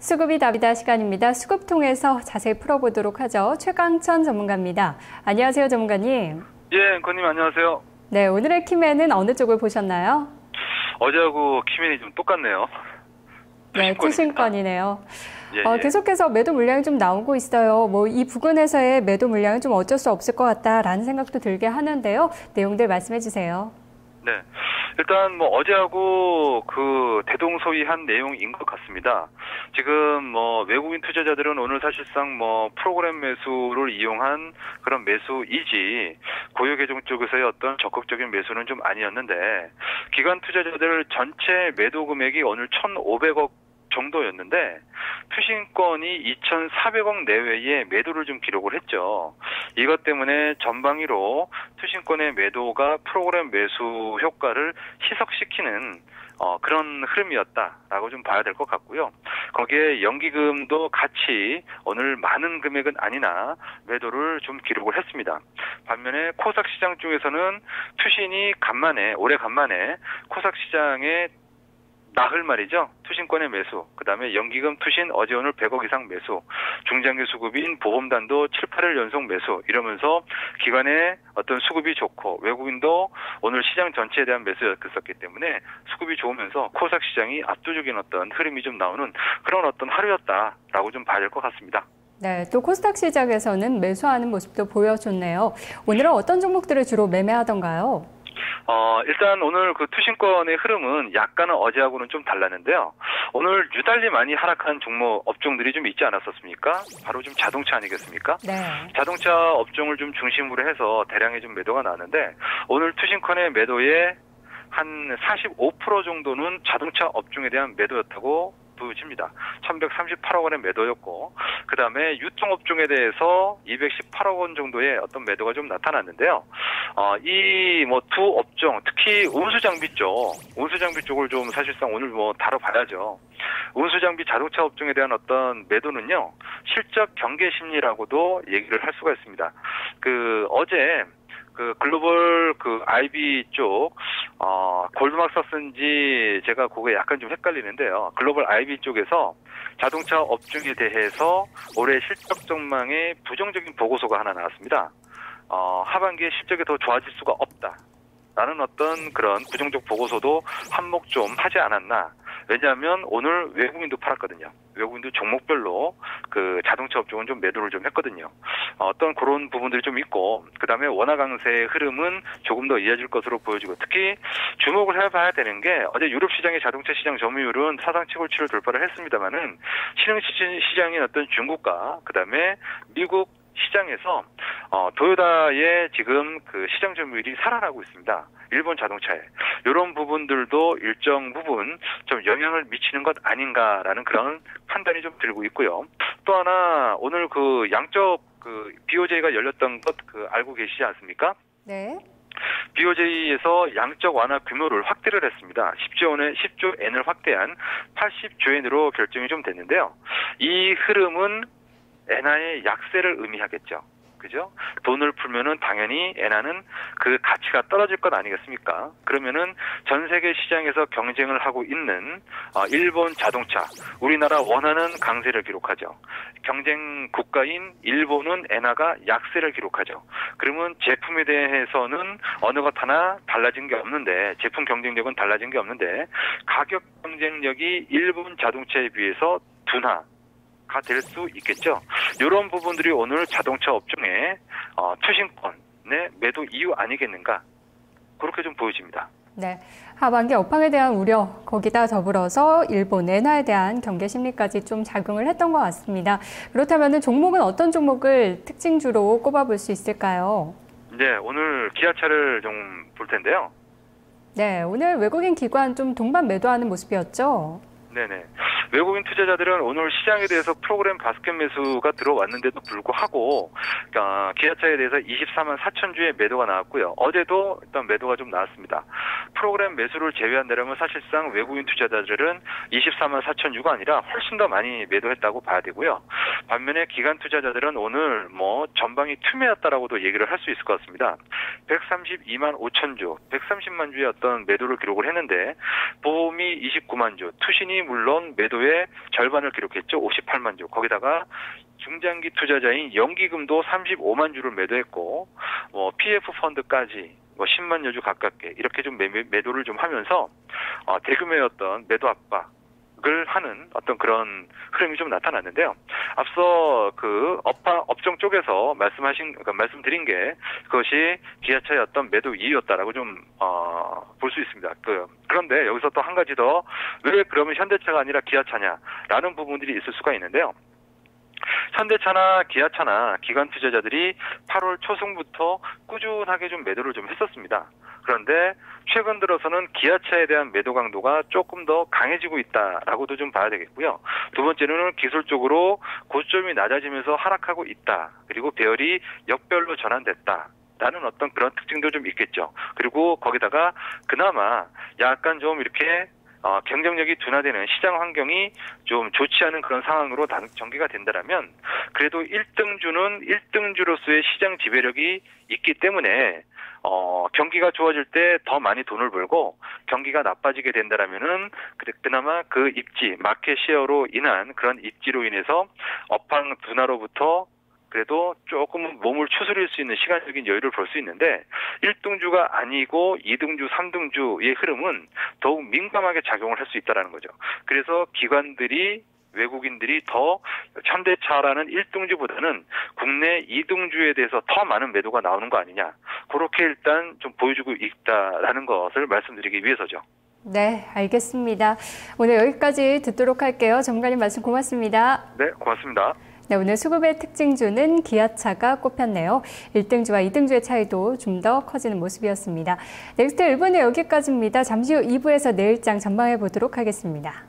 수급이 답이다 시간입니다. 수급 통해서 자세히 풀어보도록 하죠. 최강천 전문가입니다. 안녕하세요, 전문가님. 예, 앵커님 안녕하세요. 네, 오늘의 키맨은 어느 쪽을 보셨나요? 어제하고 키맨이 좀 똑같네요. 네, 투신권이네요. 예. 계속해서 매도 물량이 좀 나오고 있어요. 이 부근에서의 매도 물량은 좀 어쩔 수 없을 것 같다라는 생각도 들게 하는데요. 내용들 말씀해 주세요. 네. 일단 어제하고 대동소이한 내용인 것 같습니다. 지금 외국인 투자자들은 오늘 사실상 프로그램 매수를 이용한 그런 매수이지 고유 계정 쪽에서의 어떤 적극적인 매수는 좀 아니었는데, 기관 투자자들 전체 매도 금액이 오늘 1,500억 정도였는데 투신권이 2,400억 내외의 매도를 좀 기록을 했죠. 이것 때문에 전방위로 투신권의 매도가 프로그램 매수 효과를 희석시키는 그런 흐름이었다라고 좀 봐야 될 것 같고요. 거기에 연기금도 같이 오늘 많은 금액은 아니나 매도를 좀 기록을 했습니다. 반면에 코스닥 시장 쪽에서는 투신이 올해 간만에 코스닥 시장에 나흘 말이죠. 투신권의 매수, 그 다음에 연기금 투신 어제 오늘 100억 이상 매수, 중장기 수급인 보험단도 7, 8일 연속 매수, 이러면서 기관의 어떤 수급이 좋고 외국인도 오늘 시장 전체에 대한 매수였었기 때문에 수급이 좋으면서 코스닥 시장이 압도적인 어떤 흐름이 좀 나오는 그런 어떤 하루였다라고 좀 봐야 될 것 같습니다. 네, 또 코스닥 시장에서는 매수하는 모습도 보여줬네요. 오늘은 어떤 종목들을 주로 매매하던가요? 일단 오늘 투신권의 흐름은 약간은 어제하고는 좀 달랐는데요. 오늘 유달리 많이 하락한 업종들이 좀 있지 않았었습니까? 바로 좀 자동차 아니겠습니까? 네. 자동차 업종을 좀 중심으로 해서 대량의 좀 매도가 나왔는데, 오늘 투신권의 매도의 한 45% 정도는 자동차 업종에 대한 매도였다고 보여집니다. 1,138억 원의 매도였고, 그 다음에 유통업종에 대해서 218억 원 정도의 어떤 매도가 좀 나타났는데요. 이 두 업종, 특히 운수장비 쪽을 좀 사실상 오늘 다뤄봐야죠. 운수장비 자동차 업종에 대한 어떤 매도는요, 실적 경계 심리라고도 얘기를 할 수가 있습니다. 어제 글로벌 IB 쪽, 골드만삭스인지 제가 그게 약간 좀 헷갈리는데요. 글로벌 IB 쪽에서 자동차 업종에 대해서 올해 실적 전망에 부정적인 보고서가 하나 나왔습니다. 하반기에 실적이 더 좋아질 수가 없다 라는 어떤 그런 부정적 보고서도 한몫 좀 하지 않았나. 왜냐하면 오늘 외국인도 팔았거든요. 외국인도 종목별로 자동차 업종은 좀 매도를 좀 했거든요. 어떤 그런 부분들이 좀 있고, 그 다음에 원화 강세의 흐름은 조금 더 이어질 것으로 보여지고, 특히 주목을 해봐야 되는 게, 어제 유럽 시장의 자동차 시장 점유율은 사상 최고치를 돌파를 했습니다만은 신흥 시장인 어떤 중국과 그 다음에 미국 시장에서 도요타의 지금 시장 점유율이 살아나고 있습니다. 일본 자동차에. 이런 부분들도 일정 부분 좀 영향을 미치는 것 아닌가라는 그런 판단이 좀 들고 있고요. 또 하나, 오늘 양적 BOJ가 열렸던 것 알고 계시지 않습니까? 네. BOJ에서 양적 완화 규모를 확대를 했습니다. 10조 엔을 확대한 80조 엔으로 결정이 좀 됐는데요. 이 흐름은 엔화의 약세를 의미하겠죠. 그죠? 돈을 풀면은 당연히 엔화는 그 가치가 떨어질 것 아니겠습니까? 그러면은 전 세계 시장에서 경쟁을 하고 있는 일본 자동차, 우리나라 원화는 강세를 기록하죠. 경쟁 국가인 일본은 엔화가 약세를 기록하죠. 그러면 제품에 대해서는 어느 것 하나 달라진 게 없는데, 제품 경쟁력은 달라진 게 없는데, 가격 경쟁력이 일본 자동차에 비해서 둔화 될 수 있겠죠. 이런 부분들이 오늘 자동차 업종의 투신권의 매도 이유 아니겠는가, 그렇게 좀 보여집니다. 네, 하반기 업황에 대한 우려, 거기다 더불어서 일본 엔화에 대한 경계 심리까지 좀 작용을 했던 것 같습니다. 그렇다면 종목은 어떤 종목을 특징주로 꼽아볼 수 있을까요? 네, 오늘 기아차를 좀 볼 텐데요. 네, 오늘 외국인 기관 좀 동반 매도하는 모습이었죠. 네네. 외국인 투자자들은 오늘 시장에 대해서 프로그램 바스켓 매수가 들어왔는데도 불구하고 기아차에 대해서 24만 4천 주의 매도가 나왔고요. 어제도 일단 매도가 좀 나왔습니다. 프로그램 매수를 제외한다면 사실상 외국인 투자자들은 24만 4천 주가 아니라 훨씬 더 많이 매도했다고 봐야 되고요. 반면에 기관 투자자들은 오늘 전방이 틈이었다라고도 얘기를 할 수 있을 것 같습니다. 132만 5천 주, 130만 주의 어떤 매도를 기록을 했는데, 보험이 29만 주, 투신이 물론 매도에 주의 절반을 기록했죠. 58만 주. 거기다가 중장기 투자자인 연기금도 35만 주를 매도했고, PF 펀드까지 10만여 주 가깝게 이렇게 좀 매도를 좀 하면서 대규모의 어떤 매도 압박을 하는 어떤 그런 흐름이 좀 나타났는데요. 앞서 그 업종 쪽에서 말씀드린 게 그것이 기아차의 어떤 매도 이유였다라고 좀 볼 수 있습니다. 그런데 여기서 또 한 가지 더 왜 그러면 현대차가 아니라 기아차냐라는 부분들이 있을 수가 있는데요. 현대차나 기아차나 기관 투자자들이 8월 초순부터 꾸준하게 좀 매도를 좀 했었습니다. 그런데 최근 들어서는 기아차에 대한 매도 강도가 조금 더 강해지고 있다라고도 좀 봐야 되겠고요. 두 번째로는 기술적으로 고점이 낮아지면서 하락하고 있다. 그리고 배열이 역별로 전환됐다. 라는 어떤 그런 특징도 좀 있겠죠. 그리고 거기다가 그나마 약간 좀 이렇게 경쟁력이 둔화되는 시장 환경이 좀 좋지 않은 그런 상황으로 전개가 된다면 그래도 1등주는 1등주로서의 시장 지배력이 있기 때문에 경기가 좋아질 때 더 많이 돈을 벌고 경기가 나빠지게 된다라면은 그나마 그 입지, 마켓 쉐어로 인한 그런 입지로 인해서 업황 둔화로부터 그래도 조금 몸을 추스릴 수 있는 시간적인 여유를 볼 수 있는데 1등주가 아니고 2등주, 3등주의 흐름은 더욱 민감하게 작용을 할 수 있다는 거죠. 그래서 외국인들이 더 현대차라는 1등주보다는 국내 2등주에 대해서 더 많은 매도가 나오는 거 아니냐. 그렇게 일단 좀 보여주고 있다라는 것을 말씀드리기 위해서죠. 네, 알겠습니다. 오늘 여기까지 듣도록 할게요. 전문가님 말씀 고맙습니다. 네, 고맙습니다. 네, 오늘 수급의 특징주는 기아차가 꼽혔네요. 1등주와 2등주의 차이도 좀 더 커지는 모습이었습니다. 넥스트 1부는 여기까지입니다. 잠시 후 2부에서 내일장 전망해 보도록 하겠습니다.